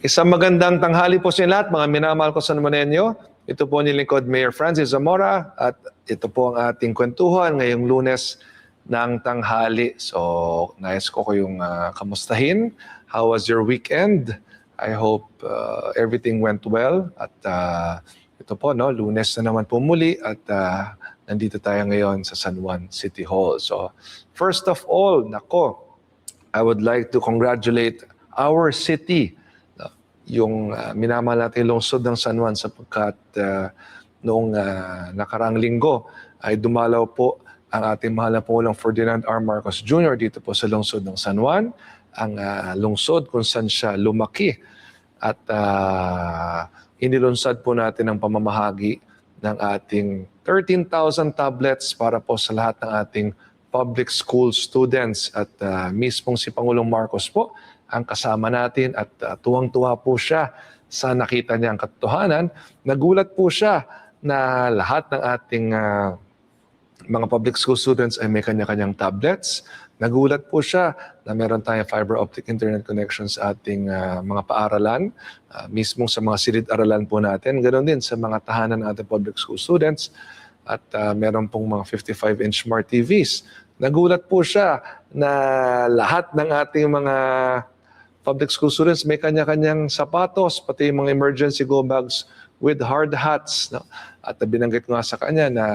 Isang magandang tanghali po sa lahat, mga minamahal ko sa Monenyo. Ito po nilingkod Mayor Francis Zamora at ito po ang ating kwentuhan ngayong Lunes ng tanghali. So, nais ko kayong kamustahin. How was your weekend? I hope everything went well. At ito po, no, Lunes na naman po muli at nandito tayo ngayon sa San Juan City Hall. So, first of all, I would like to congratulate our city, yung minamahal natin lungsod ng San Juan sapagkat noong nakaraang linggo ay dumalaw po ang ating mahal na Pangulong Ferdinand R. Marcos Jr. dito po sa lungsod ng San Juan, ang lungsod kung saan siya lumaki at inilunsad po natin ang pamamahagi ng ating 13,000 tablets para po sa lahat ng ating public school students at mismong si Pangulong Marcos po ang kasama natin at tuwang-tuwa po siya sa nakita niyang katotohanan. Nagulat po siya na lahat ng ating mga public school students ay may kanya-kanyang tablets. Nagulat po siya na meron tayong fiber optic internet connection sa ating mga paaralan, mismong sa mga silid-aralan po natin. Ganon din sa mga tahanan ng ating public school students at meron pong mga 55-inch smart TVs. Nagulat po siya na lahat ng ating mga public school students may kanya-kanyang sapatos, pati yung mga emergency go bags with hard hats. No? At binanggit ko nga sa kanya na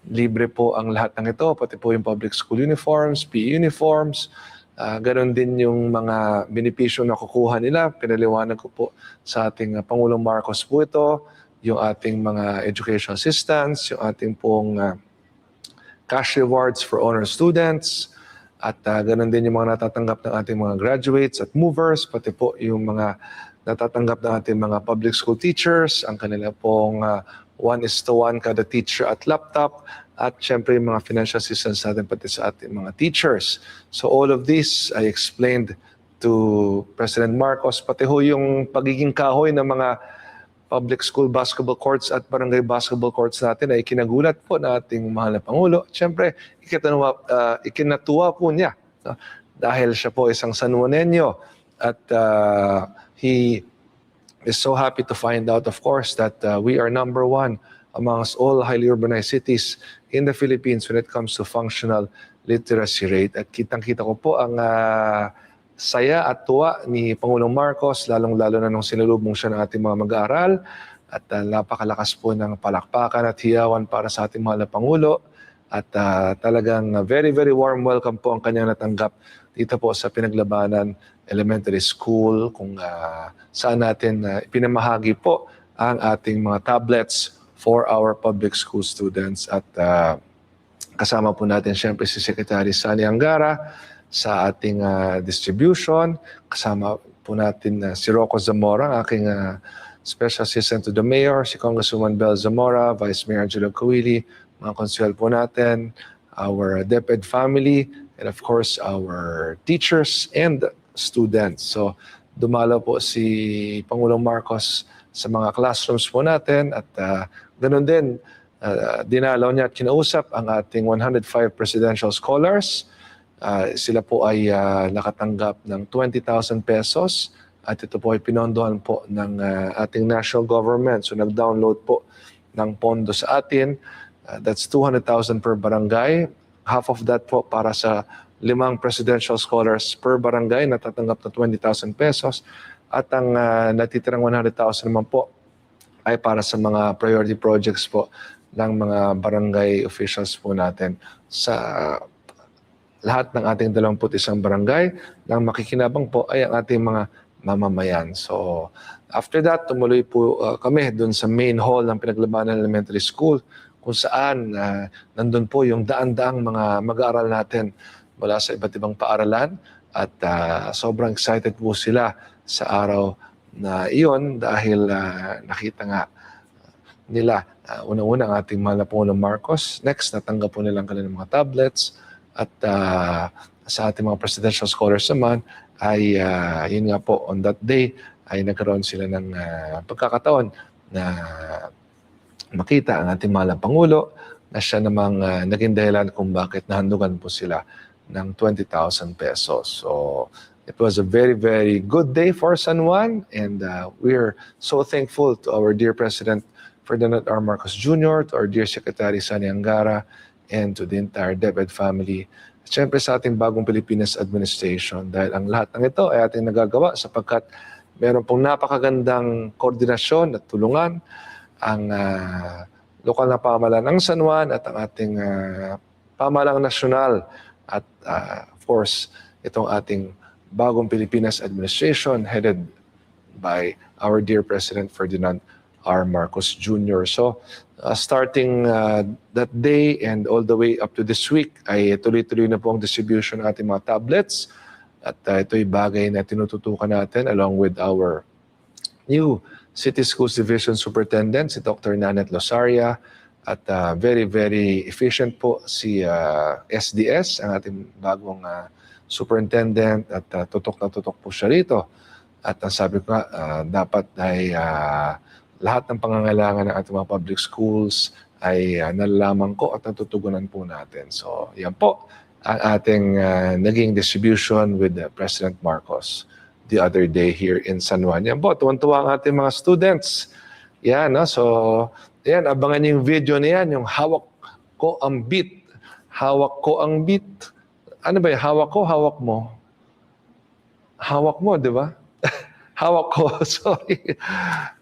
libre po ang lahat ng ito, pati po yung public school uniforms, PE uniforms. Ganon din yung mga benepisyo na kukuha nila. Pinaliwanag ko po sa ating Pangulong Marcos po ito, yung ating mga education assistance, yung ating pong cash rewards for honor students, at ganun din yung mga natatanggap ng ating mga graduates at movers, pati po yung mga natatanggap ng ating mga public school teachers, ang kanila pong 1:1 kada teacher at laptop, at syempre yung mga financial assistance natin pati sa ating mga teachers. So all of this I explained to President Marcos, pati ho yung pagiging kahoy ng mga public school basketball courts at barangay basketball courts natin ay kinagulat po na ating mahal na Pangulo. Siyempre, ikinatuwa po niya, no? Dahil siya po isang San Juanenyo at he is so happy to find out, of course, that we are number one amongst all highly urbanized cities in the Philippines when it comes to functional literacy rate. At kitang-kita ko po ang saya at tuwa ni Pangulong Marcos, lalong-lalo na nung sinalubong siya ng ating mga mag-aaral at napakalakas po ng palakpakan at hiyawan para sa ating mahal na Pangulo at talagang very, very warm welcome po ang kanyang natanggap dito po sa Pinaglabanan Elementary School kung saan natin ipinamahagi po ang ating mga tablets for our public school students at kasama po natin siyempre si Secretary Sani Angara sa ating distribution. Kasama po natin si Rocco Zamora, ang aking Special Assistant to the Mayor, si Congresswoman Bel Zamora, Vice Mayor Angelo Coili, mga konsyel po natin, our DepEd family, and of course our teachers and students. So dumalo po si Pangulong Marcos sa mga classrooms po natin at ganun din, dinalaw niya at kinausap ang ating 105 presidential scholars. Sila po ay nakatanggap ng 20,000 pesos at ito po ay pinondohan po ng ating national government. So nag-download po ng pondo sa atin. That's 200,000 per barangay. Half of that po para sa 5 presidential scholars per barangay natatanggap ng 20,000 pesos. At ang natitirang 100,000 naman po ay para sa mga priority projects po ng mga barangay officials po natin sa lahat ng ating 21 barangay. Nang makikinabang po ay ang ating mga mamamayan. So after that, tumuloy po kami doon sa main hall ng Pinaglabanan Elementary School kung saan nandun po yung daan-daang mga mag-aaral natin mula sa iba't ibang paaralan at sobrang excited po sila sa araw na iyon dahil nakita nga nila unang-una ang ating mahal na Pangulong Marcos. Next, natanggap po nilang kanilang mga tablets. At sa ating mga presidential scholars naman ay yun nga po, on that day ay nagkaroon sila ng pagkakataon na makita ang ating mahal na Pangulo na siya namang naging dahilan kung bakit nahandugan po sila ng 20,000 pesos. So It was a very, very good day for San Juan, and we're so thankful to our dear President Ferdinand R. Marcos Jr., to our dear Secretary Sani Angara, and to the entire DepEd family. At syempre sa ating bagong Pilipinas Administration, dahil ang lahat ng ito ay ating nagagawa sapagkat meron pong napakagandang koordinasyon at tulungan ang lokal na pamahalaan ng San Juan at ang ating pamahalaang nasyonal at of course itong ating bagong Pilipinas Administration headed by our dear President Ferdinand R. Marcos Jr. So starting that day and all the way up to this week ay tuloy-tuloy na po ang distribution ng ating mga tablets at ito'y bagay na tinututukan natin along with our new City Schools Division Superintendent, si Dr. Nanet Losaria, at very, very efficient po si SDS, ang ating bagong superintendent, at tutok na tutok po siya rito. At sabi ko nga, dapat ay lahat ng pangangailangan ng ating mga public schools ay nalalaman ko at natutugunan po natin. So yan po ang ating naging distribution with President Marcos the other day here in San Juan. Yan po, tuwan-tuwa ang ating mga students. Yan, no? So yan, abangan niyo yung video na yan, yung hawak ko ang beat. Hawak ko ang beat. Ano ba yung hawak ko, hawak mo? Hawak mo, di ba? Hawak ko, sorry.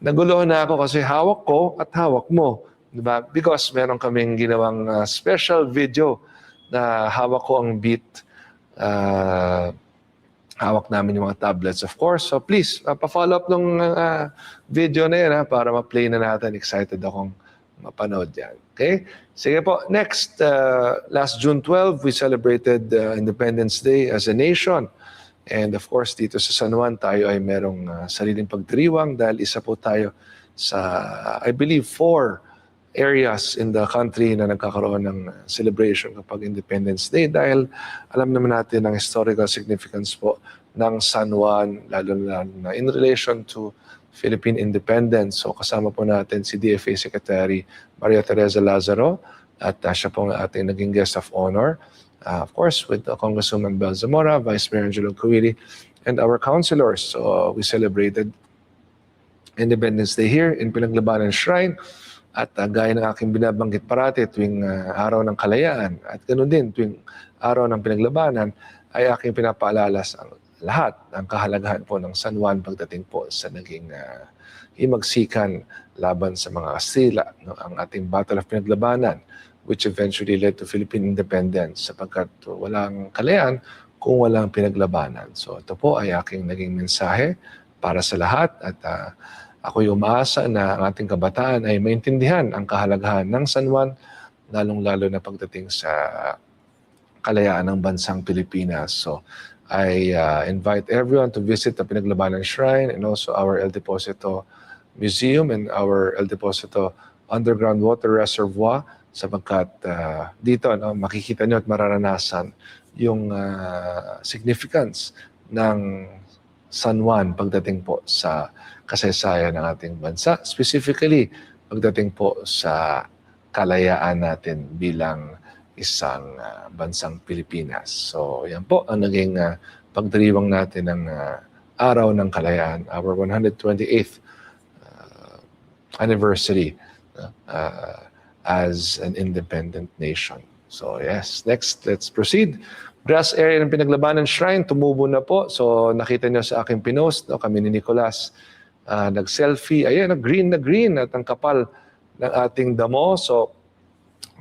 Naguluhan na ako kasi hawak ko at hawak mo. Di ba? Because meron kaming ginawang special video na hawak ko ang beat. Hawak namin yung mga tablets, of course. So please, pa-follow up ng video na yan para ma-play na natin. Excited akong mapanood yan. Okay? Sige po. Next, last June 12, we celebrated Independence Day as a nation. And of course, dito sa San Juan, tayo ay merong sariling pagdiriwang dahil isa po tayo sa, I believe, 4 areas in the country na nagkakaroon ng celebration kapag Independence Day dahil alam naman natin ang historical significance po ng San Juan, lalo na in relation to Philippine independence. So kasama po natin si DFA Secretary Maria Teresa Lazaro at siya po ang ating naging guest of honor. Of course, with Congresswoman Bel Zamora, Vice Mayor Angelo Coiri, and our councilors. So we celebrated Independence Day here in Pinaglabanan Shrine. At gaya ng aking binabanggit parati tuwing araw ng kalayaan at ganoon din tuwing araw ng pinaglabanan ay aking pinapaalala sa lahat ang kahalagahan po ng San Juan pagdating po sa naging himagsikan laban sa mga Kastila, no? Ang ating Battle of Pinaglabanan which eventually led to Philippine independence sapagkat walang kalayaan kung walang pinaglabanan. So ito po ay aking naging mensahe para sa lahat at ako'y umaasa na ang ating kabataan ay maintindihan ang kahalagahan ng San Juan, lalong-lalo na pagdating sa kalayaan ng bansang Pilipinas. So, I invite everyone to visit the Pinaglabanan Shrine and also our El Deposito Museum and our El Deposito Underground Water Reservoir sapagkat dito makikita nyo at mararanasan yung significance ng San Juan pagdating po sa kasaysayan ng ating bansa, specifically pagdating po sa kalayaan natin bilang isang bansang Pilipinas. So yan po ang naging pagdiriwang natin ng Araw ng Kalayaan, our 128th anniversary as an independent nation. So yes, next, let's proceed. Grass area ng Pinaglabanan Shrine, tumubo na po. So nakita nyo sa aking pinost, no, kami ni Nicolas, nag-selfie. Ayan, green na green at ang kapal ng ating damo. So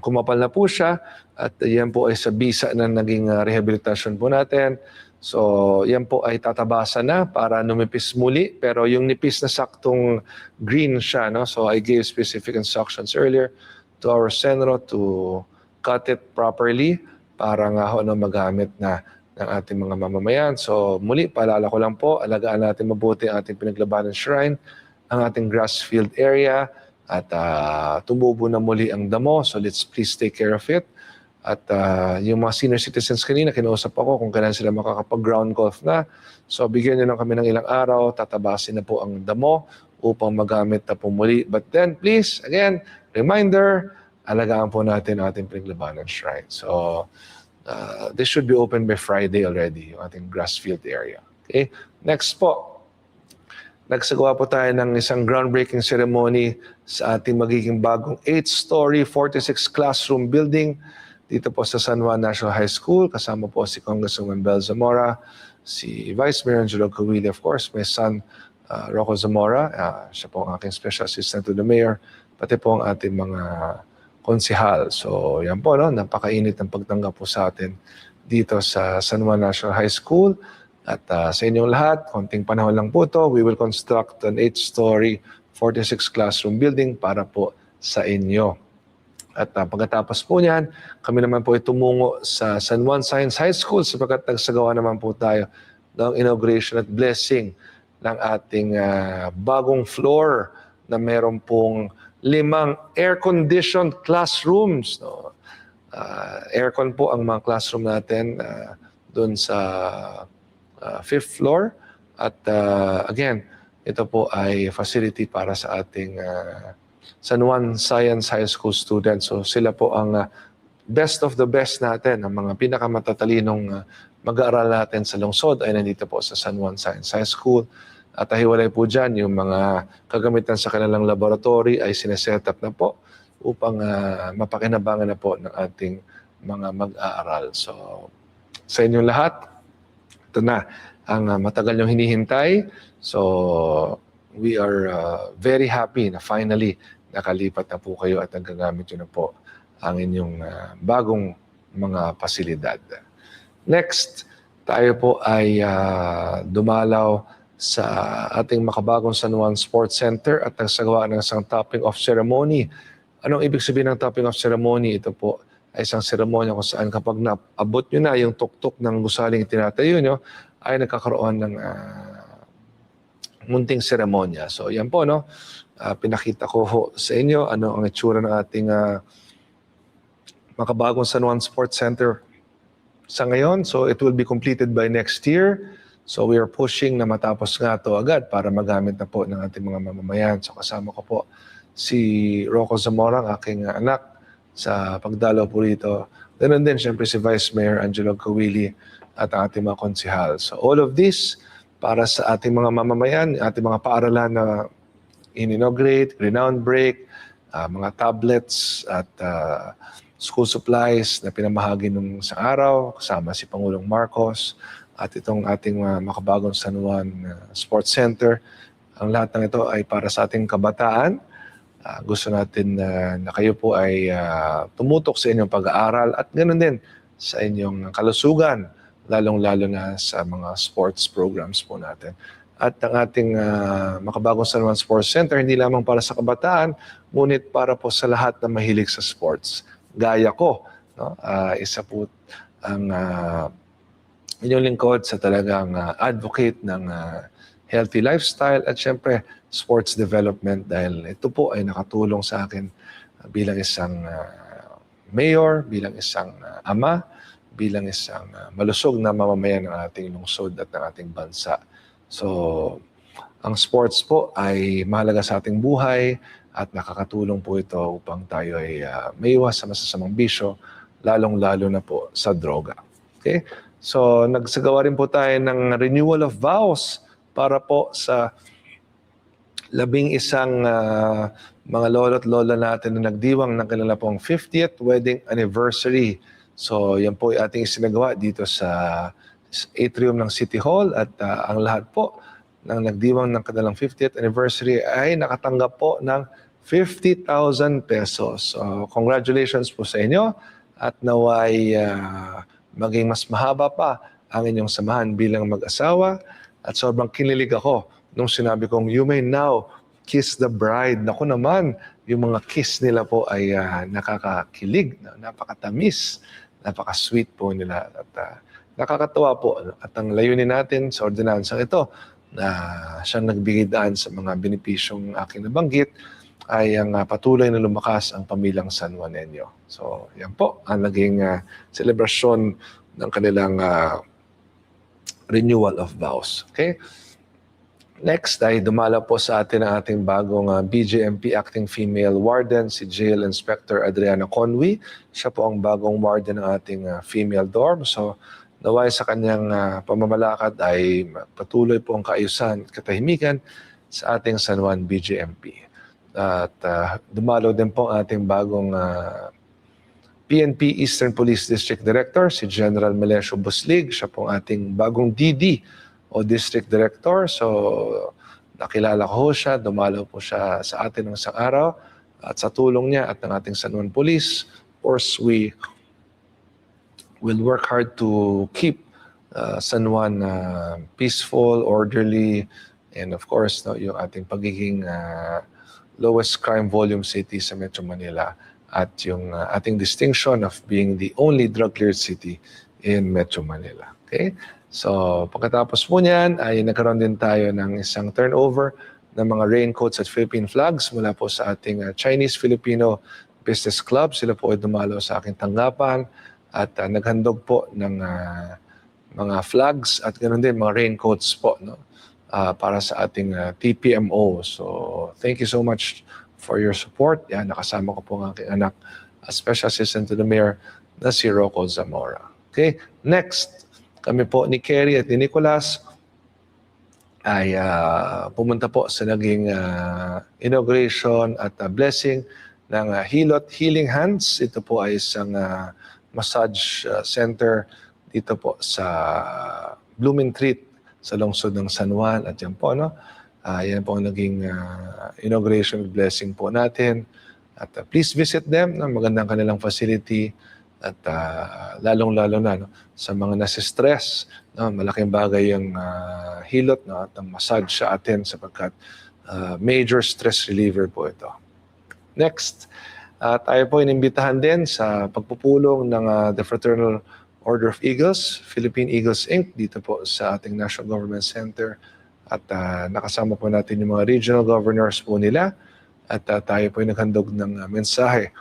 kumapal na po siya at yan po ay sa bisa na naging rehabilitasyon po natin. So yan po ay tatabasa na para numipis muli. Pero yung nipis na saktong green siya. No? So I gave specific instructions earlier to our Senro to cut it properly para nga ho na magamit na ng ating mga mamamayan. So muli, paalala ko lang po, alagaan natin mabuti ang ating Pinaglabanan Shrine, ang ating grass field area, at tumubo na muli ang damo. So let's please take care of it. At yung mga senior citizens kanina, kinausap ako kung kailan sila makakapag-ground golf na. So bigyan nyo lang kami ng ilang araw, tatabasin na po ang damo upang magamit na po muli. But then please, again, reminder, alagaan po natin ang ating Pinaglabanan Shrine. So this should be open by Friday already, yung ating grass field area. Okay? Next po, nagsagawa po tayo ng isang groundbreaking ceremony sa ating magiging bagong 8-story, 46 classroom building dito po sa San Juan National High School. Kasama po si Congresswoman Bel Zamora, si Vice Mayor Angelo Covilli, of course, my son Rocco Zamora. Siya po ang aking special assistant to the mayor, pati po ang ating mga konsihal. So yan po, no? Napakainit ng pagtanggap po sa atin dito sa San Juan National High School. At sa inyong lahat, konting panahon lang po to, we will construct an 8-story, 46 classroom building para po sa inyo. At pagkatapos po niyan, kami naman po ay tumungo sa San Juan Science High School sapagkat nagsagawa naman po tayo ng inauguration at blessing ng ating bagong floor na meron pong 5 air-conditioned classrooms. No? Aircon po ang mga classroom natin doon sa 5th floor. At again, ito po ay facility para sa ating San Juan Science High School students. So sila po ang best of the best natin. Ang mga pinakamatalinong mag-aaral natin sa lungsod ay nandito po sa San Juan Science High School. At hiwalay po dyan, yung mga kagamitan sa kanilang laboratory ay sineset up na po upang mapakinabangan na po ng ating mga mag-aaral. So, sa inyong lahat, ito na ang matagal niyong hinihintay. So, we are very happy na finally nakalipat na po kayo at nagagamit nyo na po ang inyong bagong mga pasilidad. Next, tayo po ay dumalaw sa ating makabagong San Juan Sports Center at nagsagawa ng isang topping off ceremony. Anong ibig sabihin ng topping off ceremony? Ito po ay isang seremonya kung saan kapag naabot nyo na yung tuktok ng gusaling tinatayo nyo, ay nagkakaroon ng munting seremonya. So yan po, no? Pinakita ko sa inyo ano ang itsura ng ating makabagong San Juan Sports Center sa ngayon. So it will be completed by next year. So we are pushing na matapos nga ito agad para magamit na po ng ating mga mamamayan. So kasama ko po si Rocco Zamora, ang aking anak, sa pagdalo po rito. Ganun din, siyempre si Vice Mayor Angelo Covilli at ang ating mga konsihal. So all of this para sa ating mga mamamayan, ating mga paaralan na in-inaugurate, renown break, mga tablets at school supplies na pinamahagi nung sa araw, kasama si Pangulong Marcos, at itong ating makabagong San Juan Sports Center. Ang lahat ng ito ay para sa ating kabataan. Gusto natin na kayo po ay tumutok sa inyong pag-aaral at ganoon din sa inyong kalusugan, lalong-lalo na sa mga sports programs po natin. At ang ating makabagong San Juan Sports Center, hindi lamang para sa kabataan, ngunit para po sa lahat na mahilig sa sports. Gaya ko, no? Isa po ang inyong lingkod sa talagang advocate ng healthy lifestyle at syempre sports development dahil ito po ay nakatulong sa akin bilang isang mayor, bilang isang ama, bilang isang malusog na mamamayan ng ating lungsod at ng ating bansa. So, ang sports po ay mahalaga sa ating buhay at nakakatulong po ito upang tayo ay maiwas sa masasamang bisyo, lalong-lalo na po sa droga. Okay? So, nagsagawa rin po tayo ng renewal of vows para po sa 11 mga lolo at lola natin na nagdiwang ng kanilang pong 50th wedding anniversary. So, yan po ay ating isinagawa dito sa atrium ng City Hall at ang lahat po ng nagdiwang ng kanilang 50th anniversary ay nakatanggap po ng 50,000 pesos. So, congratulations po sa inyo at naway maging mas mahaba pa ang inyong samahan bilang mag-asawa. At sobrang kinilig ako nung sinabi kong, you may now kiss the bride. Naku naman, yung mga kiss nila po ay nakakakilig, napakatamis, napaka-sweet po nila. At nakakatawa po. At ang layunin natin sa ordinansang ito na siyang nagbigay daan sa mga benepisyong aking nabanggit ay ang patuloy na lumakas ang pamilyang San Juanenyo. So, yan po ang naging selebrasyon ng kanilang renewal of vows. Okay? Next ay dumala po sa atin ang ating bagong BJMP Acting Female Warden, si Jail Inspector Adriana Conwy. Siya po ang bagong warden ng ating female dorm. So, naway sa kanyang pamamalakad ay patuloy po ang kaayusan at katahimikan sa ating San Juan BGMP. At dumalo din po ang ating bagong PNP Eastern Police District Director, si General Melesio Buslig. Siya po ang ating bagong DD o District Director. So, nakilala ko siya, dumalo po siya sa atin ng isang araw. At sa tulong niya at ng ating San Juan Police, of course, we will work hard to keep San Juan peaceful, orderly, and of course, yung ating pagiging lowest crime volume city sa Metro Manila at yung ating distinction of being the only drug-cleared city in Metro Manila. Okay? So, pagkatapos po niyan, ay nagkaroon din tayo ng isang turnover ng mga raincoats at Philippine flags mula po sa ating Chinese-Filipino Business Club. Sila po ay dumalo sa aking tanggapan at naghandog po ng mga flags at ganoon din mga raincoats po, no? Para sa ating TPMO. So, thank you so much for your support. Yan, nakasama ko po ang aking anak, Special Assistant to the Mayor na si Rocco Zamora. Okay, next, kami po ni Kerry at ni Nicolas ay pumunta po sa naging inauguration at blessing ng Hilot Healing Hands. Ito po ay isang massage center dito po sa Blumentritt sa lungsod ng San Juan at yan po, no? Yan po ang naging inauguration blessing po natin. At please visit them, no? Magandang kanilang facility at lalong-lalo na, no? Sa mga nasa-stress, no? Malaking bagay yung hilot, no? At ang massage sa atin sapagkat major stress reliever po ito. Next, tayo po inimbitahan din sa pagpupulong ng The Fraternal Order of Eagles, Philippine Eagles Inc. dito po sa ating National Government Center at nakasama po natin yung mga regional governors po nila at tayo po ay naghandog ng mensahe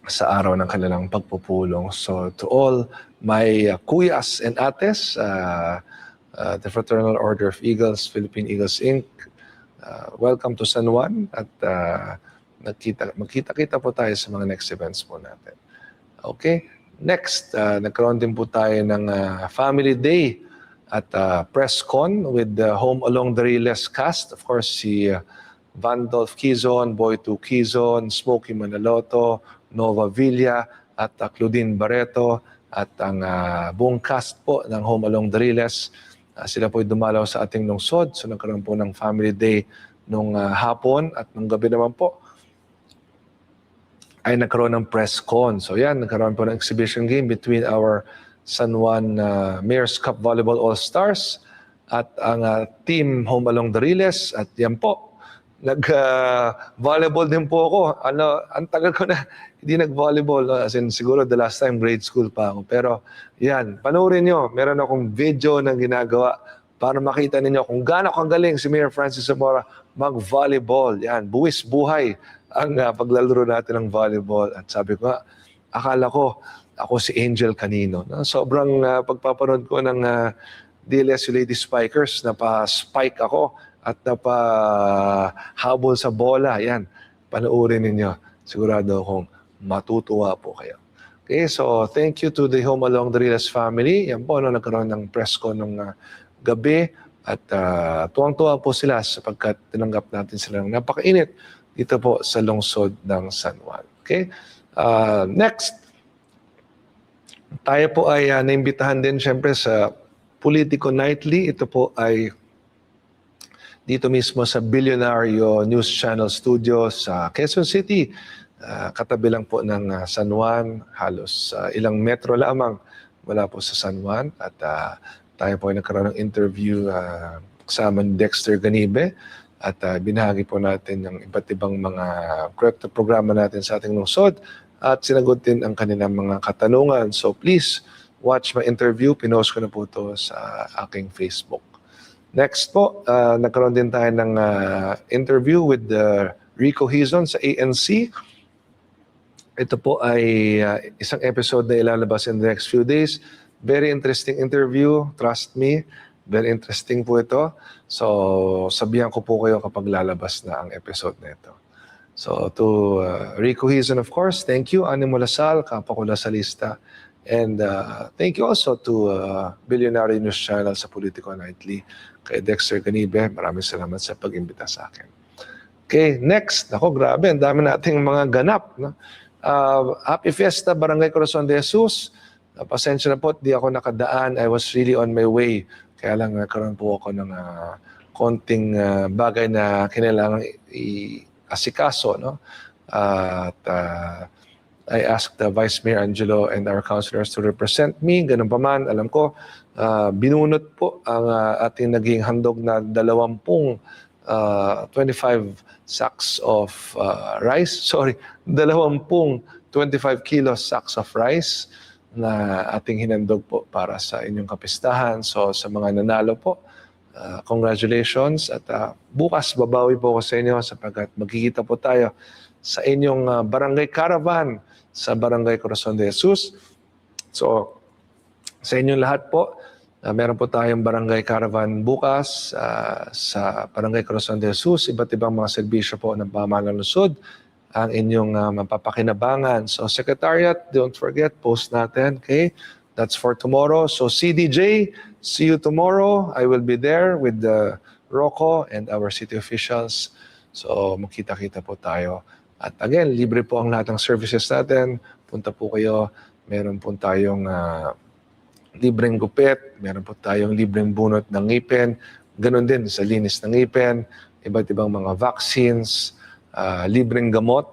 sa araw ng kanilang pagpupulong. So to all my kuyas and ates, The Fraternal Order of Eagles, Philippine Eagles Inc., welcome to San Juan at magkita-kita po tayo sa mga next events po natin. Okay? Next, nagkaroon din po tayo ng Family Day at press con with the Home Along the Riles cast. Of course, si Vandolph Quizon, Boy2 Quizon, Smokey Manaloto, Nova Villa at Claudine Barreto at ang buong cast po ng Home Along the Riles. Sila po ay dumalaw sa ating lungsod. So nagkaroon po ng Family Day nung hapon at nung gabi naman po ay nagkaroon ng press con. So yan, nagkaroon po ng exhibition game between our San Juan Mayor's Cup Volleyball All-Stars at ang team Home Along the Riles. At yan po, nag-volleyball din po ako. Ang tagal ko na hindi nag-volleyball. No? As in, siguro the last time grade school pa ako. Pero yan, panoorin nyo. Meron akong video na ginagawa para makita ninyo kung gaano kagaling si Mayor Francis Zamora mag-volleyball. Yan, buwis buhay ang paglalaro natin ng volleyball. At sabi ko nga, akala ko ako si Angel kanino. No? Sobrang pagpapanood ko ng DLSU Lady Spikers, napa-spike ako at napa-habol sa bola. Yan, panoorin ninyo. Sigurado akong matutuwa po kayo. Okay, so thank you to the Home Along the Riles family. Yan po, no, nagkaroon ng press ko nung gabi at tuwang-tuwa po sila sapagkat tinanggap natin sila ng napakainit dito po sa lungsod ng San Juan. Okay? Next, tayo po ay naimbitahan din siyempre sa Politico Nightly. Ito po ay dito mismo sa Billionario News Channel Studio sa Quezon City. Katabi lang po ng San Juan, halos ilang metro lamang mula po sa San Juan. At tayo po ay nagkaroon ng interview kasama ni Dexter Ganibe. At binahagi po natin yung iba't ibang mga programa natin sa ating lungsod at sinagot din ang kanilang mga katanungan. So please watch my interview. Pinost ko na po ito sa aking Facebook. Next po, nagkaroon din tayo ng interview with Rico Hizon sa ANC. Ito po ay isang episode na ilalabas in the next few days. Very interesting interview, trust me. Very interesting po ito. So, sabihan ko po kayo kapag lalabas na ang episode na ito. So, to Rico Hizon, of course, thank you. Animo Lasal, Kapwa ko Lasalista, And thank you also to Billionaire News Channel sa Politico Nightly. Kay Dexter Ganibe, maraming salamat sa pag-imbita sa akin. Okay, next. Ako, grabe, ang dami nating mga ganap. No? Happy Fiesta, Barangay Corazon de Jesus. Pasensya na po, di ako nakadaan. I was really on my way. Kaya lang nagkaroon po ako ng konting bagay na kailangan i-asikaso. No? At I asked Vice Mayor Angelo and our councilors to represent me. Ganun pa man, alam ko, binunot po ang ating naging handog na 25 sacks of rice. Sorry, 25 kilos sacks of rice na ating hinandog po para sa inyong kapistahan. So sa mga nanalo po, congratulations. At bukas babawi po ako sa inyo sapagkat magkikita po tayo sa inyong barangay caravan sa Barangay Corazon de Jesus. So sa inyong lahat po, meron po tayong barangay caravan bukas sa Barangay Corazon de Jesus. Iba't ibang mga serbisyo po ng pamahalaan ng lungsod ang inyong mapapakinabangan. So Secretariat, don't forget, post natin. Okay? That's for tomorrow. So CDJ, see you tomorrow. I will be there with Rocco and our city officials. So magkita-kita po tayo. At again, libre po ang lahat ng services natin. Punta po kayo. Meron po tayong libreng gupit. Meron po tayong libreng bunot ng ngipin. Ganon din sa linis ng ngipin. Iba't ibang mga vaccines. Libreng gamot.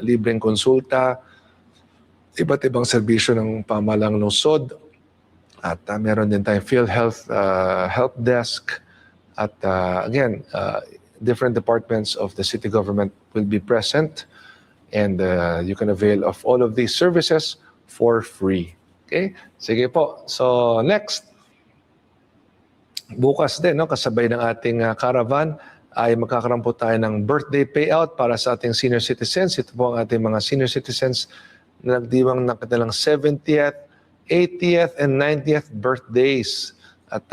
Libreng konsulta. Iba't ibang serbisyo ng pamahalang lungsod. At meron din tayong PhilHealth help desk. At again, different departments of the city government will be present, and you can avail of all of these services for free. Okay? Sige po. So next, bukas din, no, kasabay ng ating caravan, ay magkakaroon po tayo ng birthday payout para sa ating senior citizens. Ito po ang ating mga senior citizens na nagdiwang ng kanilang 70th, 80th, and 90th birthdays. At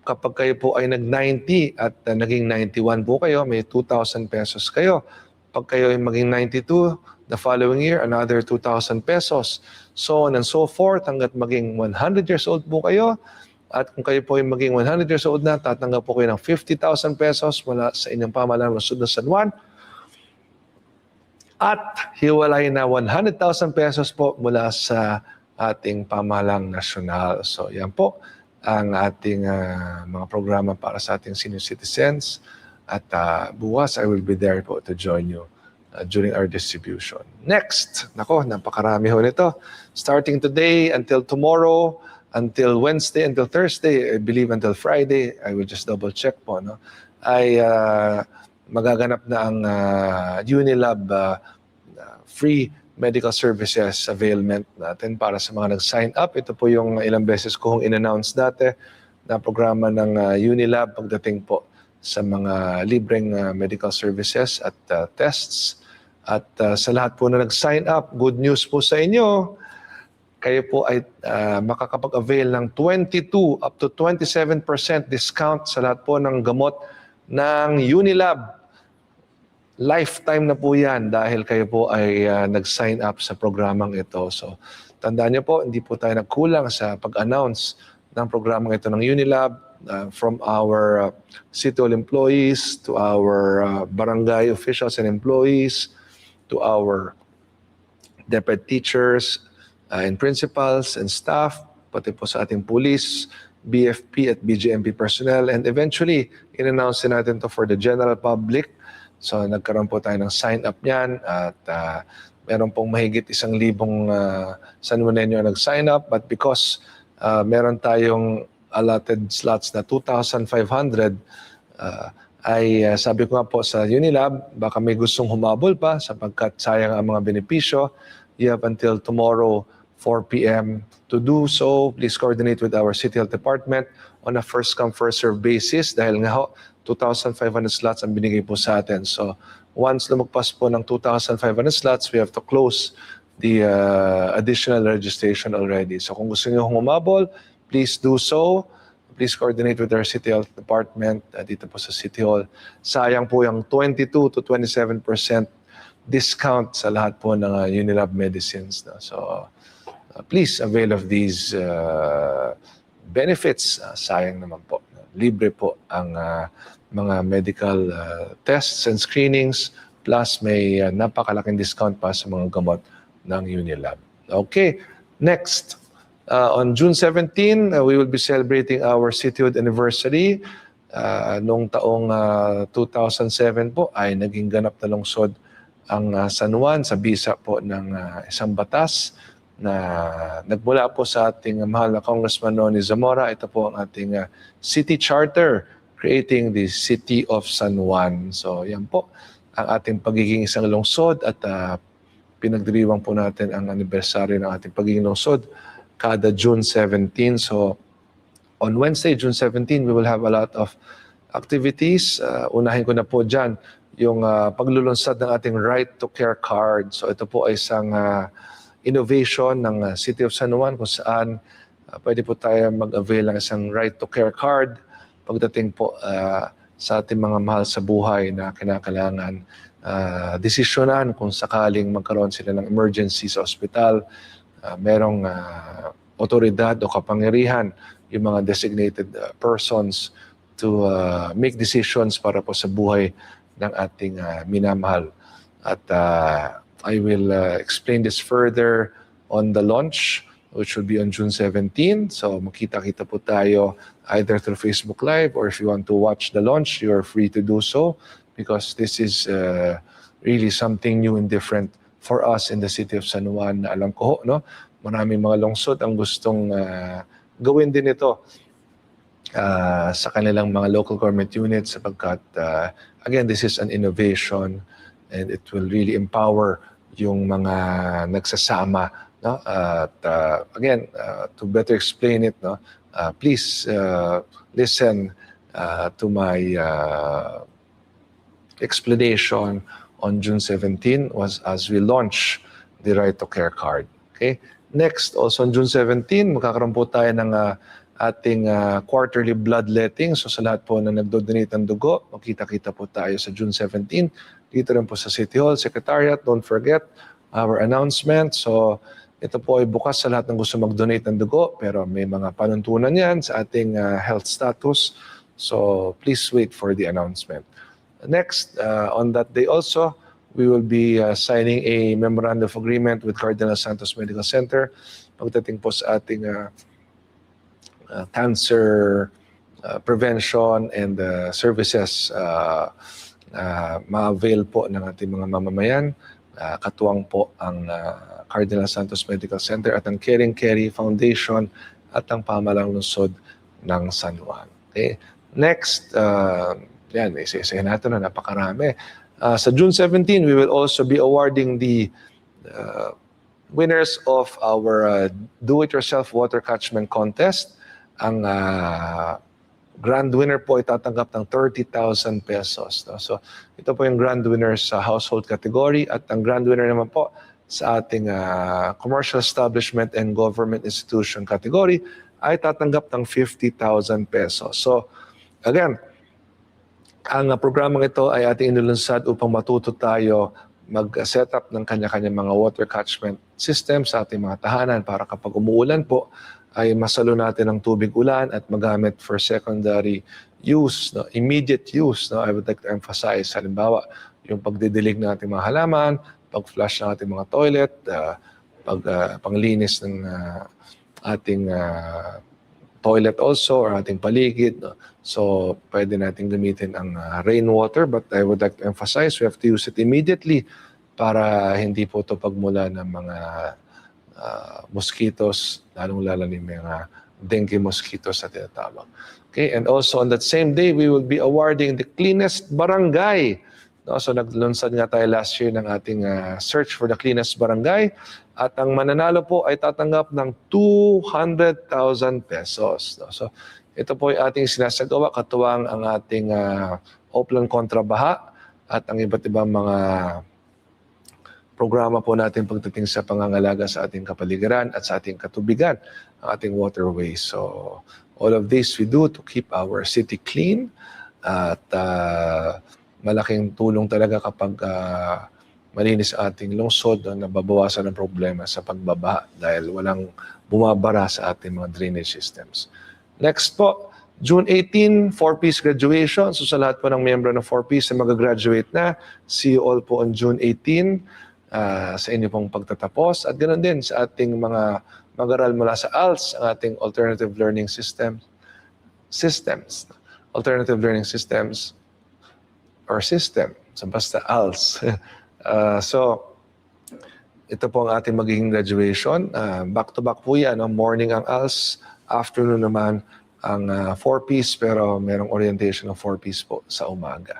kapag kayo po ay nag-90 at naging 91 po kayo, may 2,000 pesos kayo. Pag kayo ay maging 92, the following year, another 2,000 pesos. So on and so forth, hanggat maging 100 years old po kayo. At kung kayo po ay maging 100 years old na, tatanggap po kayo ng 50,000 pesos mula sa inyong pamahalaan ng lungsod ng San Juan. At hiwalay na 100,000 pesos po mula sa ating pamahalang nasyonal. So yan po ang ating mga programa para sa ating senior citizens. At bukas, I will be there po to join you during our distribution. Next, nako, napakarami ho nito. Starting today until tomorrow, until Wednesday, until Thursday, I believe until Friday, I will just double check po, no? Ay magaganap na ang Unilab free medical services availment natin para sa mga nag-sign up. Ito po yung ilang beses kong in-announce dati na programa ng Unilab pagdating po sa mga libreng medical services at tests. At sa lahat po na nag-sign up, good news po sa inyo. Kayo po ay makakapag-avail ng 22 up to 27% discount sa lahat po ng gamot ng Unilab. Lifetime na po yan dahil kayo po ay nag-sign up sa programang ito. So, tandaan niyo po, hindi po tayo nagkulang sa pag-announce ng programang ito ng Unilab from our city hall employees to our barangay officials and employees to our deputy teachers and principals and staff, pati po sa ating police, BFP at BGMP personnel. And eventually, in-announce natin to for the general public. So nagkaroon po tayo ng sign-up niyan at meron pong mahigit 1,000 San Juanenyo nag-sign up. But because meron tayong allotted slots na 2,500, ay sabi ko nga po sa Unilab, baka may gustong humabol pa sapagkat sayang ang mga benepisyo. You have until tomorrow 4 p.m. to do so. Please coordinate with our City Health Department on a first-come, first-served basis dahil nga ho, 2,500 slots ang binigay po sa atin. So once lumagpas po ng 2,500 slots, we have to close the additional registration already. So kung gusto niyo humabol, please do so. Please coordinate with our City Health Department dito po sa City Hall. Sayang po yung 22 to 27% discount sa lahat po ng Unilab medicines. No? So please avail of these benefits. Sayang naman po. Libre po ang mga medical tests and screenings, plus may napakalaking discount pa sa mga gamot ng Unilab. Okay, next. On June 17, we will be celebrating our cityhood anniversary. Noong taong 2007 po ay naging ganap na lungsod ang San Juan sa bisa po ng isang batas na nagmula po sa ating mahal na Congressman Noni Zamora. Ito po ang ating city charter creating the City of San Juan. So yan po ang ating pagiging isang lungsod at pinagdiriwang po natin ang anibersaryo ng ating pagiging lungsod kada June 17. So on Wednesday, June 17, we will have a lot of activities. Unahin ko na po dyan yung paglulunsad ng ating Right to Care card. So ito po ay isang innovation ng City of San Juan kung saan pwede po tayo mag-avail ng isang Right to Care card pagdating po sa ating mga mahal sa buhay na kinakailangan desisyonan kung sakaling magkaroon sila ng emergency sa ospital. Merong otoridad o kapangyarihan yung mga designated persons to make decisions para po sa buhay ng ating minamahal. At I will explain this further on the launch, which will be on June 17. So makita-kita po tayo either through Facebook Live, or if you want to watch the launch, you're free to do so, because this is really something new and different for us in the City of San Juan. Alam ko ho, no? Maraming mga lungsod ang gustong gawin din ito sa kanilang mga local government units sapagkat again, this is an innovation and it will really empower yung mga nagsasama, no? At again, to better explain it, no, please listen to my explanation on June 17 as we launch the Right to Care card. Okay? Next, also on June 17, magkakaroon po tayo ng ating quarterly bloodletting. So sa lahat po na nagdo-donate ng dugo, makita-kita po tayo sa June 17. Dito rin po sa City Hall, Secretariat. Don't forget our announcement. So ito po ay bukas sa lahat ng gusto mag-donate ng dugo, pero may mga panuntunan yan sa ating health status. So please wait for the announcement. Next, on that day also, we will be signing a memorandum of agreement with Cardinal Santos Medical Center pagdating po sa ating cancer prevention and services ma-avail po ng ating mga mamamayan. Katuwang po ang Cardinal Santos Medical Center at ang Caring Carry Foundation at ang pamahalang lungsod ng San Juan. Okay? Next, yan, isa-isahin natin na napakarami. Sa June 17, we will also be awarding the winners of our Do-It-Yourself Water Catchment Contest. Ang grand winner po ay tatanggap ng 30,000 pesos. No? So ito po yung grand winner sa household category at ang grand winner naman po sa ating commercial establishment and government institution category ay tatanggap ng 50,000 pesos. So again, ang programang ito ay ating inulunsad upang matuto tayo mag-set up ng kanya-kanya mga water catchment system sa ating mga tahanan para kapag umuulan po ay masalo natin ang tubig ulan at magamit for secondary use, no? Immediate use. No? I would like to emphasize, halimbawa, yung pagdidilig ng ating mga halaman, pag-flush ng ating mga toilet, panglinis ng ating toilet also or ating paligid. No? So, pwede natin gamitin ang rainwater, but I would like to emphasize, we have to use it immediately para hindi po ito pagmula ng mga mosquitoes, lalong-lalo yung mga dengue mosquitoes na tinatawag. Okay, and also on that same day, we will be awarding the cleanest barangay. No? So, naglunsad nga tayo last year ng ating search for the cleanest barangay. At ang mananalo po ay tatanggap ng 200,000 pesos. No? So, ito po ay ating sinasagawa, katuwang ang ating Oplan Kontra Baha at ang iba't ibang mga programa po natin pagdating sa pangangalaga sa ating kapaligiran at sa ating katubigan, ang ating waterways. So, all of this we do to keep our city clean at malaking tulong talaga kapag malinis ating lungsod na nababawasan ng problema sa pagbabaha dahil walang bumabara sa ating mga drainage systems. Next po, June 18, 4Ps graduation. So sa lahat po ng miyembro ng 4Ps na mag-graduate na, see you all po on June 18 sa inyo pong pagtatapos. At ganoon din sa ating mga mag-aral mula sa ALS, ang ating alternative learning systems, alternative learning systems, or system. So basta ALS. So, ito po ang ating magiging graduation. Back-to-back po yan. Morning ang ALS, afternoon naman ang 4Ps, pero merong orientation ng 4Ps po sa umaga.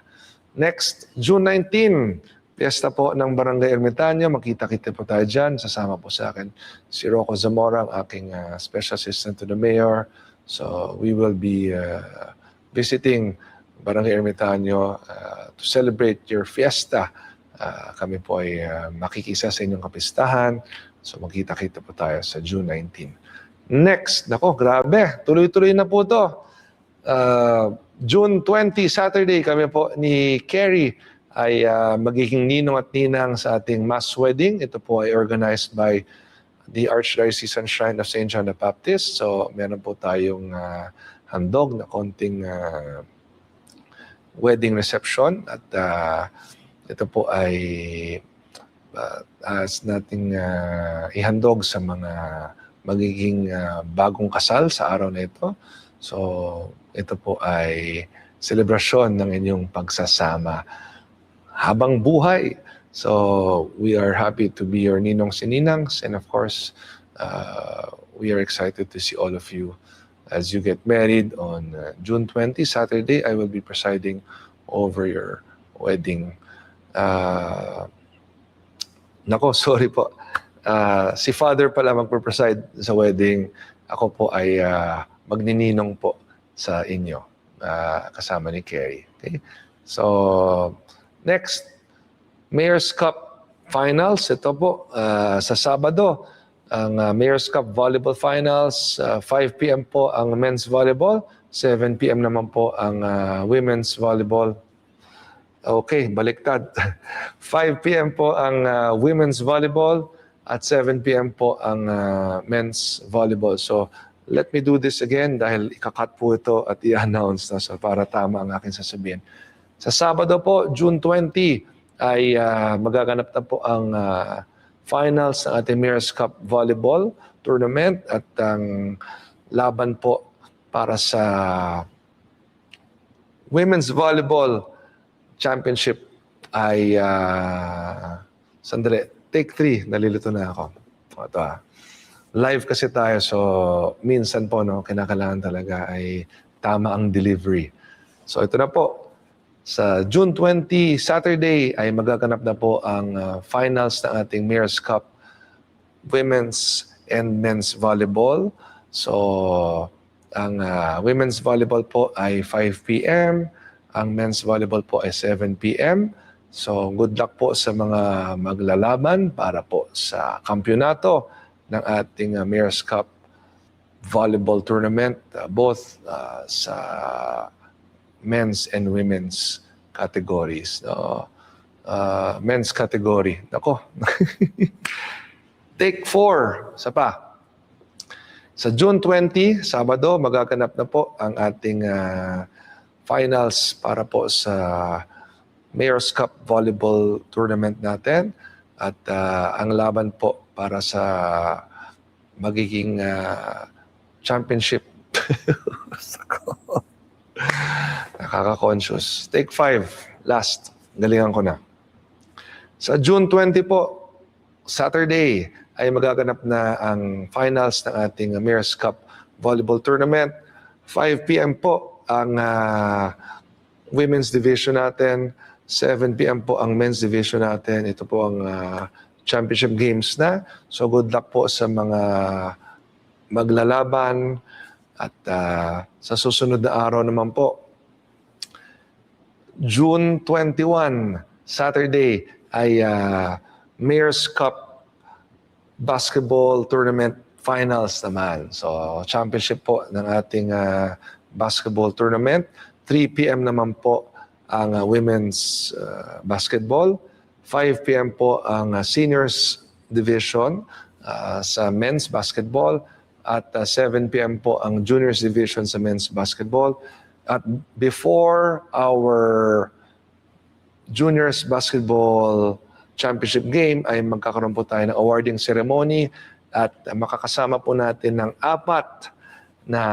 Next, June 19, piyesta po ng Barangay Ermitaño. Makita-kita po tayo dyan. Sasama po sa akin si Rocco Zamora, ang aking Special Assistant to the Mayor. So, we will be visiting Barangay Ermitaño to celebrate your fiesta. Kami po ay makikisa sa inyong kapistahan. So magkita-kita po tayo sa June 19. Next, nako, grabe. Tuloy-tuloy na po to. June 20, Saturday, kami po ni Kerry ay magiging ninong at ninang sa ating mass wedding. Ito po ay organized by the Archdiocesan Shrine of St. John the Baptist. So meron po tayong handog na konting wedding reception at ito po ay as nating ihandog sa mga magiging bagong kasal sa araw na ito. So ito po ay selebrasyon ng inyong pagsasama habang buhay. So we are happy to be your ninongs and ninangs, and of course we are excited to see all of you as you get married on June 20, Saturday. I will be presiding over your wedding. Nako, sorry po. Si Father pala magpe-preside sa wedding. Ako po ay magnininong po sa inyo kasama ni Kerry. Okay? So, next, Mayor's Cup Finals. Ito po, sa Sabado, ang Mayor's Cup Volleyball Finals. 5 p.m. po ang men's volleyball. 7 p.m. naman po ang women's volleyball. Okay, baliktad. 5 p.m. po ang women's volleyball at 7 p.m. po ang men's volleyball. So, let me do this again dahil ikakat po ito at i-announce na so para tama ang aking sasabihin. Sa Sabado po, June 20, ay magaganap na po ang finals ng ating Mayor's Cup Volleyball Tournament at ang laban po para sa Women's Volleyball Championship ay sandali, take 3, nalilito na ako. Ito live kasi tayo, so minsan po kinakailangan talaga ay tama ang delivery. So ito na po, sa June 20, Saturday, ay magaganap na po ang finals ng ating Mayor's Cup Women's and Men's Volleyball. So ang Women's Volleyball po ay 5 p.m., ang men's volleyball po ay 7 p.m. So good luck po sa mga maglalaban para po sa kampyonato ng ating Mayor's Cup Volleyball Tournament, both sa men's and women's categories. Men's category. Nako. Take 4. Sa pa. Sa June 20, Sabado, magaganap na po ang ating finals para po sa Mayor's Cup Volleyball Tournament natin. At ang laban po para sa magiging championship. Nakaka-conscious. Take 5. Last. Galingan ko na. Sa June 20 po, Saturday, ay magaganap na ang finals ng ating Mayor's Cup Volleyball Tournament. 5 p.m. po ang women's division natin. 7 p.m. po ang men's division natin. Ito po ang championship games na. So good luck po sa mga maglalaban. At sa susunod na araw naman po, June 21, Saturday, ay Mayor's Cup Basketball Tournament Finals naman. So championship po ng ating basketball tournament. 3 p.m. naman po ang women's basketball. 5 p.m. po ang seniors division sa men's basketball at 7 p.m. po ang juniors division sa men's basketball. At before our juniors basketball championship game ay magkakaroon po tayo ng awarding ceremony at makakasama po natin ng 4 na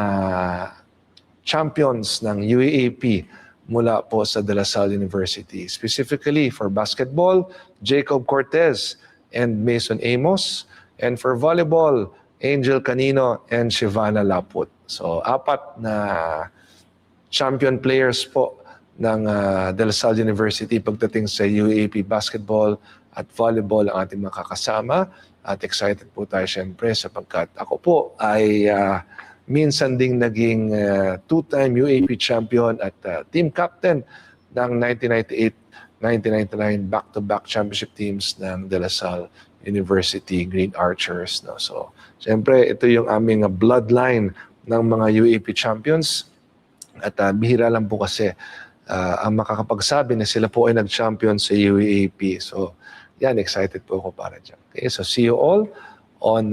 champions ng UAAP mula po sa De La Salle University. Specifically for basketball, Jacob Cortez and Mason Amos. And for volleyball, Angel Canino and Shivana Laput. So 4 na champion players po ng De La Salle University pagdating sa UAAP basketball at volleyball ang ating makakasama. At excited po tayo siyempre sapagkat ako po ay minsan ding naging 2-time UAAP champion at team captain ng 1998-1999 back-to-back championship teams ng De La Salle University Green Archers. No? So, siyempre, ito yung aming bloodline ng mga UAAP champions. At bihira lang po kasi ang makakapagsabi na sila po ay nag-champion sa UAAP. So, yan, excited po ako para dyan. Okay, so see you all on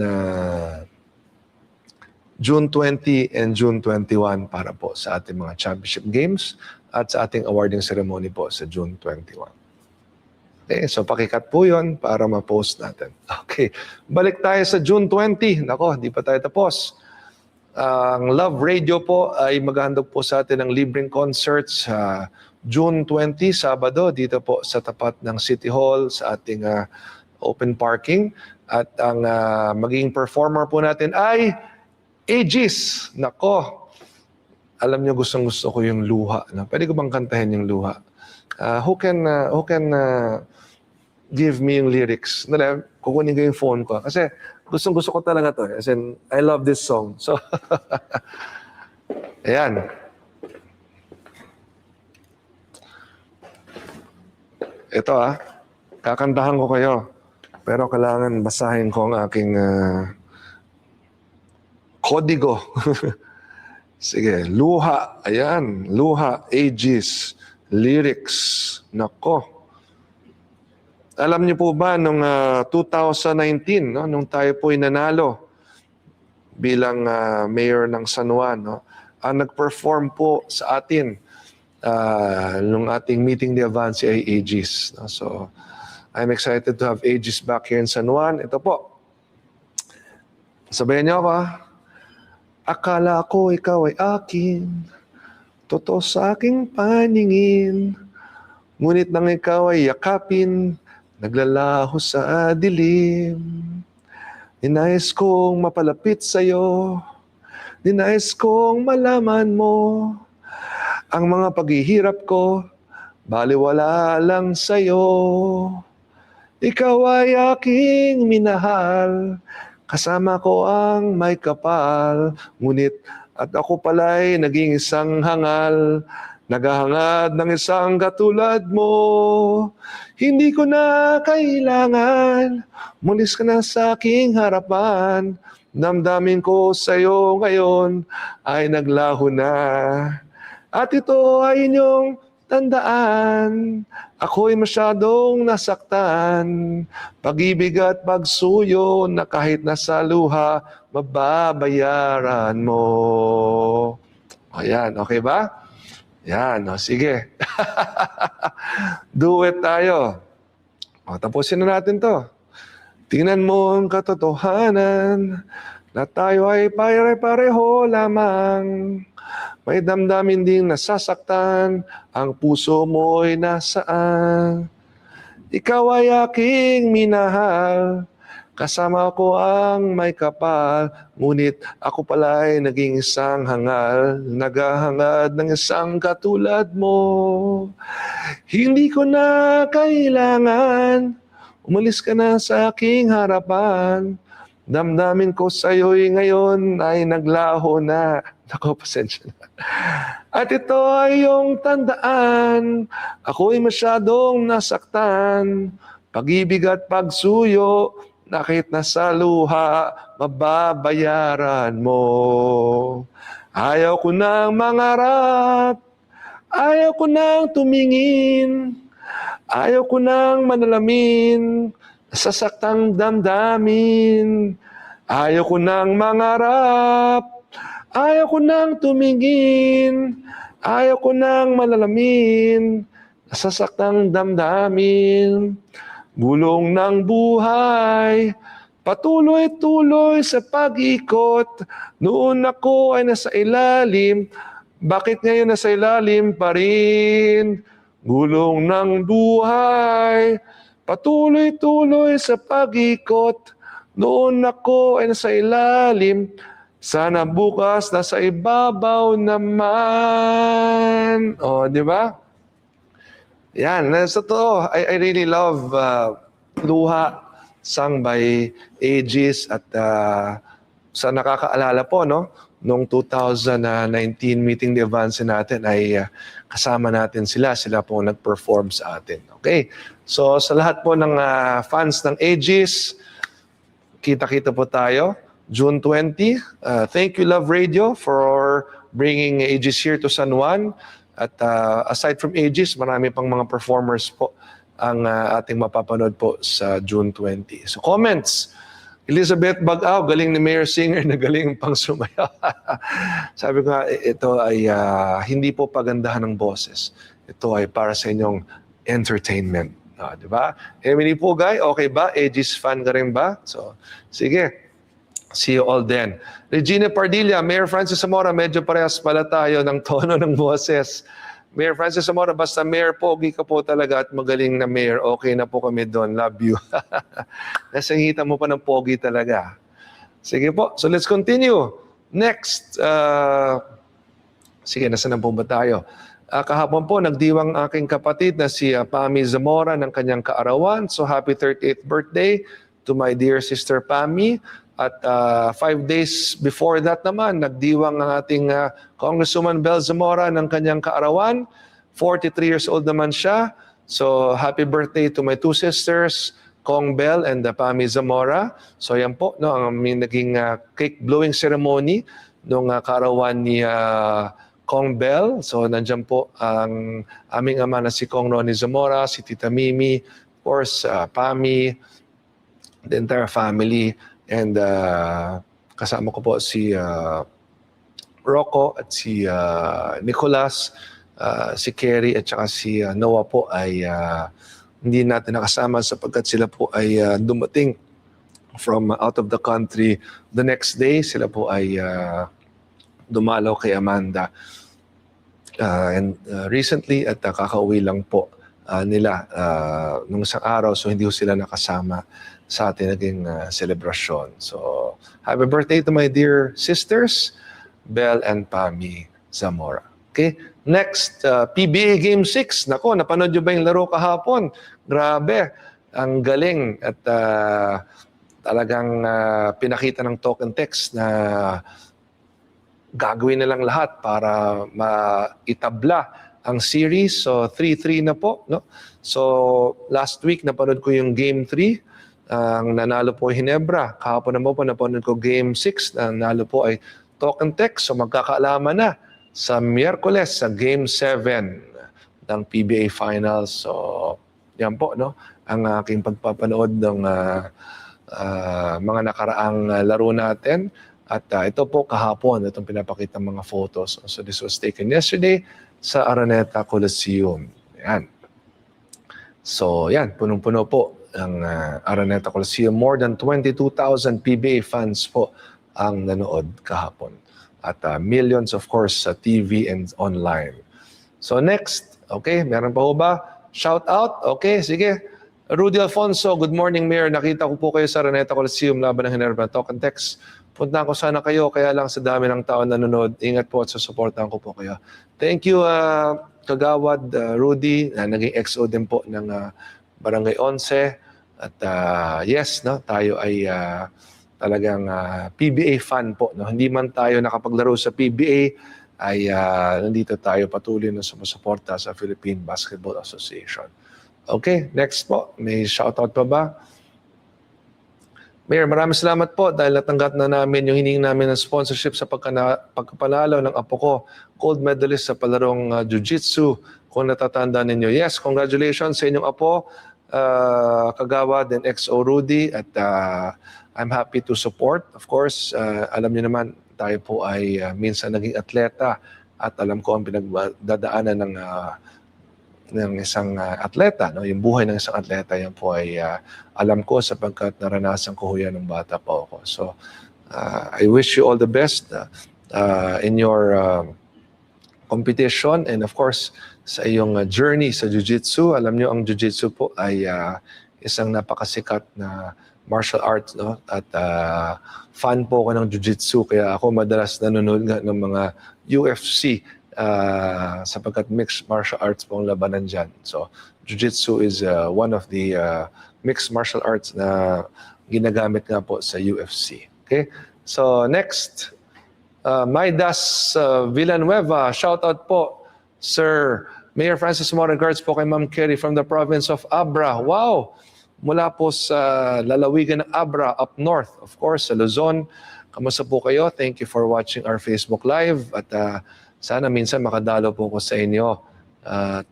June 20 and June 21 para po sa ating mga championship games at sa ating awarding ceremony po sa June 21. Okay, so pakikat po yun para ma-post natin. Okay, balik tayo sa June 20. Nako, di pa tayo tapos. Ang Love Radio po ay maghahandog po sa atin ng libreng concerts sa June 20, Sabado, dito po sa tapat ng City Hall sa ating open parking. At ang magiging performer po natin ay Aegis. Nako, alam nyo gustong-gusto ko yung luha. No? Pwede ko bang kantahin yung luha? Who can give me yung lyrics? Dali, kukunin ko yung phone ko. Kasi gustong-gusto ko talaga to. As in, I love this song. So, ayan. Ito kakantahan ko kayo. Pero kailangan basahin ko ang aking kodigo. Sige, luha. Ayan, luha, Aegis, lyrics. Nako. Alam niyo po ba, nung 2019, no, nung tayo po nanalo bilang mayor ng San Juan, no, ang nag-perform po sa atin nung ating meeting ni Avance ay Aegis. No? So, I'm excited to have Aegis back here in San Juan. Ito po. Sabayan niyo ako, Akala ko ikaw ay akin, totoo sa aking paningin. Ngunit nang ikaw ay yakapin, naglalaho sa dilim. Ninais kong mapalapit sa'yo, ninais kong malaman mo ang mga paghihirap ko, baliwala lang sa'yo. Ikaw ay aking minahal, kasama ko ang may kapal, ngunit at ako pala'y naging isang hangal, naghahangad ng isang katulad mo. Hindi ko na kailangan, mulis ka na sa aking harapan, damdamin ko sa'yo ngayon ay naglaho na. At ito ay inyong tandaan, ako'y masyadong nasaktan, pag-ibig at pagsuyo na kahit nasa luha, mababayaran mo. Ayan, okay ba? Yan, sige. Do it tayo. Tapusin na natin to. Tingnan mo ang katotohanan na tayo ay pare-pareho lamang. May damdamin ding nasasaktan, ang puso mo'y nasaan. Ikaw ay aking minahal, kasama ko ang may kapal, ngunit ako pala'y naging isang hangal, naghahangad ng isang katulad mo. Hindi ko na kailangan, umalis ka na sa aking harapan, damdamin ko sa'yo'y ngayon ay naglaho na. Ako, pasensya na. At ito ay iyong tandaan, ako'y masyadong nasaktan, pag-ibig at pagsuyo, na kahit nasa luha, mababayaran mo. Ayaw ko nang mangarap, ayaw ko nang tumingin, Ayaw ko nang manalamin, sasaktang damdamin. Ayaw ko nang mangarap, ayaw ko nang tumingin. Ayaw ko nang manalamin, sasaktang damdamin. Gulong ng buhay, patuloy-tuloy sa pag-ikot. Noon ako ay nasa ilalim, bakit ngayon nasa ilalim pa rin? Gulong ng buhay, patuloy-tuloy sa pag-ikot. Noon ako ay nasa ilalim, sana bukas nasa ibabaw naman. O, di ba? Yan, sa totoo, I really love Luha, sung by Aegis at sa nakakaalala po, no? Noong 2019 meeting ni Avance natin ay kasama natin sila. Sila po nag-perform sa atin. Okay? So sa lahat po ng fans ng Aegis, kita-kita po tayo. June 20. Thank you, Love Radio, for bringing Aegis here to San Juan. At aside from Aegis, marami pang mga performers po ang ating mapapanood po sa June 20. So comments, Elizabeth Bagaw, galing ni Mayor Singer na galing pang sumayaw. Sabi ko nga, ito ay hindi po pagandahan ng boses. Ito ay para sa inyong entertainment. Di ba? Emily Pugay, okay ba? Aegis fan ka rin ba? So, sige. See you all then. Regina Pardilla, Mayor Francis Zamora, medyo parehas pala tayo ng tono ng boses. Mayor Francis Zamora, basta Mayor, pogi ka po talaga at magaling na Mayor. Okay na po kami doon. Love you. Nasangita mo pa ng pogi talaga. Sige po. So let's continue. Next. Sige, nasa na po ba tayo? Kahapon po, nagdiwang aking kapatid na si Pami Zamora ng kanyang kaarawan. So happy 38th birthday to my dear sister Pami. At 5 days before that naman, nagdiwang ang ating Congresswoman Bel Zamora ng kanyang kaarawan. 43 years old naman siya. So happy birthday to my two sisters, Kong Bel and Pami Zamora. So yan po, no, ang naging cake blowing ceremony nung kaarawan ni Kong Bel. So nandiyan po ang aming ama na si Kong Ronnie Zamora, si Tita Mimi, of course, Pami, the entire family. And kasama ko po si Rocco at si Nicholas, si Kerry at saka si Noah po ay hindi natin nakasama sapagkat sila po ay dumating from out of the country the next day. Sila po ay dumalaw kay Amanda. And recently at kakauwi lang po nila nung isang araw, so hindi ko sila nakasama sa ating naging celebration. So, happy birthday to my dear sisters, Bel and Pami Zamora. Okay? Next, PBA Game 6. Nako, napanood nyo ba yung laro kahapon? Grabe. Ang galing at talagang pinakita ng talk and text na gagawin nilang lahat para maitabla ang series. So, 3-3 na po. No? So, last week, napanood ko yung Game 3. Ang nanalo po ay Hinebra. Kahapon naman po napanood ko Game 6. Nanalo po ay Talk and Text. So magkakaalaman na sa Miyerkules sa Game 7 ng PBA Finals. So yan po, no? Ang aking pagpapanood ng mga nakaraang laro natin. At ito po kahapon, itong pinapakita mga photos. So this was taken yesterday sa Araneta Coliseum. Yan. So yan, punong-puno po ang Araneta Coliseum. More than 22,000 PBA fans po ang nanood kahapon. At millions, of course, sa TV and online. So next, okay, meron pa ho ba? Shout out, okay, sige. Rudy Alfonso, good morning, Mayor. Nakita ko po kayo sa Araneta Coliseum laban ng Hinebra. Talk and Text. Punta ko sana kayo, kaya lang sa dami ng tao nanonood. Ingat po at susuportahan ko po kayo. Thank you, Kagawad Rudy, naging XO din po ng Barangay 11. At yes, no, tayo ay talagang PBA fan po. No? Hindi man tayo nakapaglaro sa PBA, ay nandito tayo patuloy na sumusuporta sa Philippine Basketball Association. Okay, next po. May shoutout pa ba? Mayor, maraming salamat po dahil natanggap na namin yung hiningi namin ng sponsorship sa pagkapanalo ng apo ko, gold medalist sa palarong Jiu-Jitsu kung natatanda ninyo. Yes, congratulations sa inyong apo, Kagawad and XO Rudy, at I'm happy to support. Of course, alam niyo naman, tayo po ay minsan naging atleta at alam ko ang pinagdadaanan ng isang atleta, no? Yung buhay ng isang atleta, yan po ay alam ko sapagkat naranasan ko yan ng bata pa ako. So, I wish you all the best in your competition and of course sa iyong journey sa Jiu-Jitsu. Alam niyo ang Jiu-Jitsu po ay isang napakasikat na martial arts, no? At fan po ako ng Jiu-Jitsu kaya ako madalas nanonood ng mga UFC sapagkat mixed martial arts po ang labanan dyan. So Jiu-Jitsu is one of the mixed martial arts na ginagamit nga po sa UFC. Okay? So next, Maidas Villanueva, shout out po, Sir Mayor Francis Zamora, regards po kay Ma'am Kerry from the province of Abra. Wow! Mula po sa lalawigan ng Abra, up north, of course, sa Luzon. Kamusta po kayo? Thank you for watching our Facebook Live. At sana minsan makadalo po ko sa inyo. At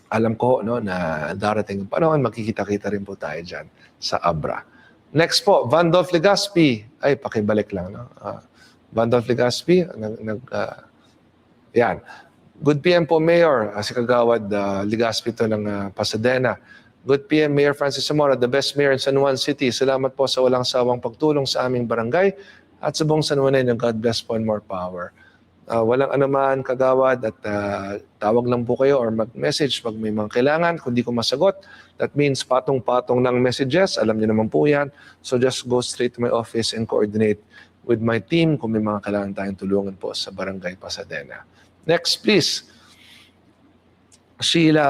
alam ko no, na darating ang panahon, makikita-kita rin po tayo dyan sa Abra. Next po, Vandolph Legaspi. Ay, pakibalik lang. No? Vandolph Legaspi, yan. Good PM po, Mayor. Si Kagawad Legaspi to ng Pasadena. Good PM, Mayor Francis Zamora, the best mayor in San Juan City. Salamat po sa walang sawang pagtulong sa aming barangay at sa buong San Juaneño. God bless po and more power. Walang anuman, Kagawad, at tawag lang po kayo or mag-message pag may mga kailangan. Kung di ko masagot, that means patong-patong ng messages. Alam niyo naman po yan. So just go straight to my office and coordinate with my team kung may mga kailangan tayong tulungan po sa Barangay Pasadena. Next, please. Sheila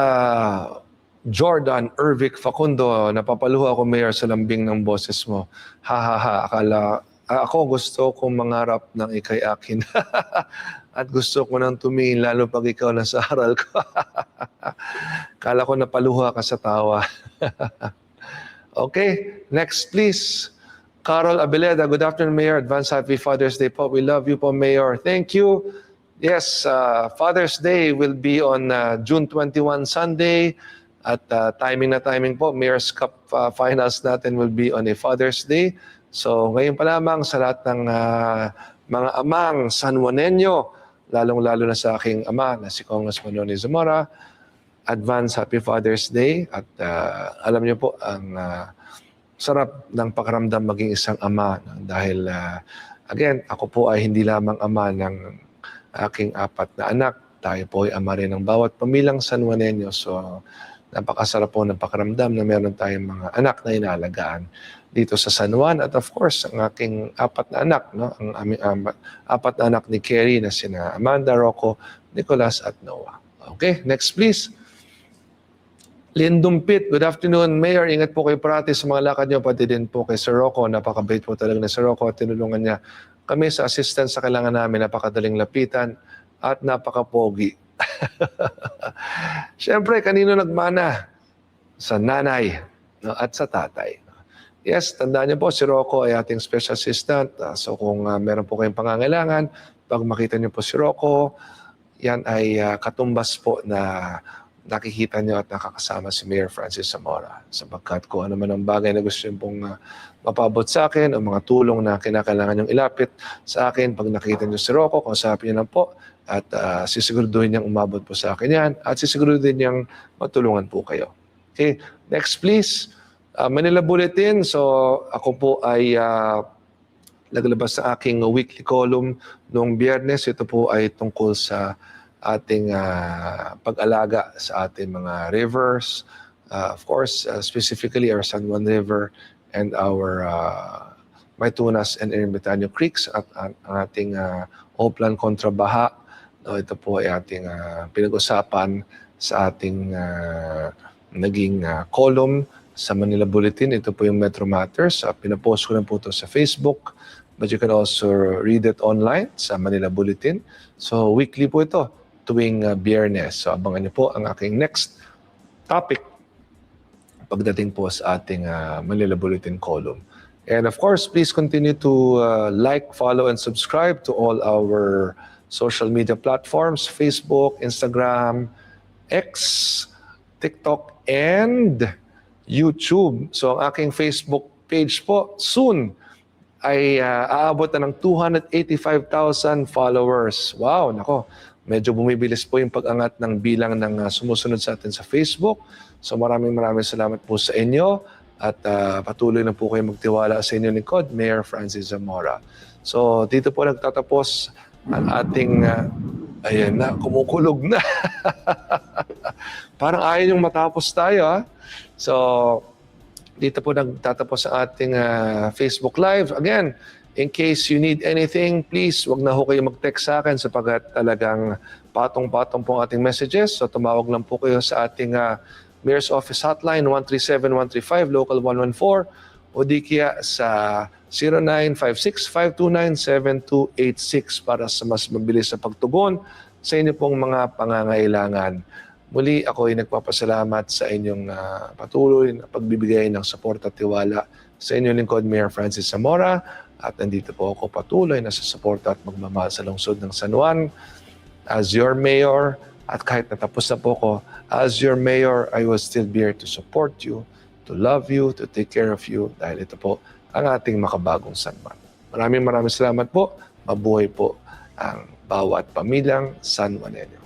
Jordan Ervic Facundo, napapaluha ako, Mayor, sa lambing ng boses mo. Ha ha ha, akala ako gusto kong mangarap ng ikay akin. At gusto ko nang tumingin lalo pag ikaw nasa aral ko. Kala ko napaluha ka sa tawa. Okay, next please. Carol Abeleda, good afternoon, Mayor. Advance Happy Father's Day po. We love you po, Mayor. Thank you. Yes, Father's Day will be on June 21, Sunday. At timing na timing po, Mayor's Cup Finals natin will be on a Father's Day. So ngayon pa lamang sa lahat ng mga amang San Juaneño, lalong-lalo na sa aking ama na si Congressman Noni Zamora, advance Happy Father's Day. At alam niyo po, ang sarap ng pakaramdam maging isang ama dahil again, ako po ay hindi lamang ama ng aking 4 na anak. Tayo po ay ama rin ng bawat pamilyang San Juaneño. So napakasarap po ng pakaramdam na meron tayong mga anak na inaalagaan dito sa San Juan. At of course, ang aking 4 na anak, no? Ang aming 4 na anak ni Kerry na sina Amanda, Rocco, Nicolas at Noah. Okay, next please. Lindumpit, good afternoon, Mayor. Ingat po kayo parati sa mga lakad niyo, pati din po kay Sir Rocco. Napakabait po talaga ni Sir Rocco at tinulungan niya kami sa assistance sa kailangan namin. Napakadaling lapitan at napakapogi. Siyempre, kanino nagmana? Sa nanay, no, at sa tatay. Yes, tandaan niyo po, si Rocco ay ating special assistant. So kung meron po kayong pangangailangan, pag makita niyo po si Rocco, yan ay katumbas po na nakikita niyo at nakakasama si Mayor Francis Zamora. Sapagkat kung ano man ang bagay na gusto niyo pong mapabot sa akin o mga tulong na kinakailangan niyong ilapit sa akin, pag nakita niyo si Rocco, kausapin niyo lang po at sisiguraduhin niyang umabot po sa akin yan at sisiguraduhin niyang matulungan po kayo. Okay, next please. Manila Bulletin. So ako po ay naglabas sa aking weekly column noong Biyernes. Ito po ay tungkol sa ating pag-alaga sa ating mga rivers. Of course, specifically our San Juan River and our Maytunas and Ermitaño Creeks at ang ating Oplan kontra baha. Ito po ay ating pinag-usapan sa ating naging column sa Manila Bulletin. Ito po yung Metro Matters. Pinapost ko na po ito sa Facebook. But you can also read it online sa Manila Bulletin. So weekly po ito tuwing Biyernes. So abangan niyo po ang aking next topic pagdating po sa ating Manila Bulletin column. And of course, please continue to like, follow, and subscribe to all our social media platforms, Facebook, Instagram, X, TikTok, and YouTube. So ang aking Facebook page po soon ay aabot na ng 285,000 followers. Wow, nako. Medyo bumibilis po yung pag-angat ng bilang ng sumusunod sa atin sa Facebook. So maraming salamat po sa inyo at patuloy na po kayo magtiwala sa inyong lingkod, Mayor Francis Zamora. So dito po nagtatapos ang ating, ayan na, kumukulog na. Parang ayaw yung matapos tayo, ha? So dito po nagtatapos ang ating Facebook Live. Again, in case you need anything, please wag na ho kayo mag-text sa akin sapagkat talagang patong-patong po ang ating messages. So tumawag lang po kayo sa ating Mayor's Office Hotline 137-135, Local 114, o di kaya sa 0956-529-7286 para sa mas mabilis na pagtugon sa inyo pong mga pangangailangan. Muli ako ay nagpapasalamat sa inyong patuloy na pagbibigay ng suporta at tiwala sa inyong lingkod, Mayor Francis Zamora. At nandito po ako patuloy na sa suporta at magmamahal sa lungsod ng San Juan as your mayor. At kahit natapos na po ko, as your mayor, I will still be here to support you, to love you, to take care of you, dahil ito po ang ating makabagong San Juan. Maraming salamat po. Mabuhay po ang bawat pamilyang San Juanenyo.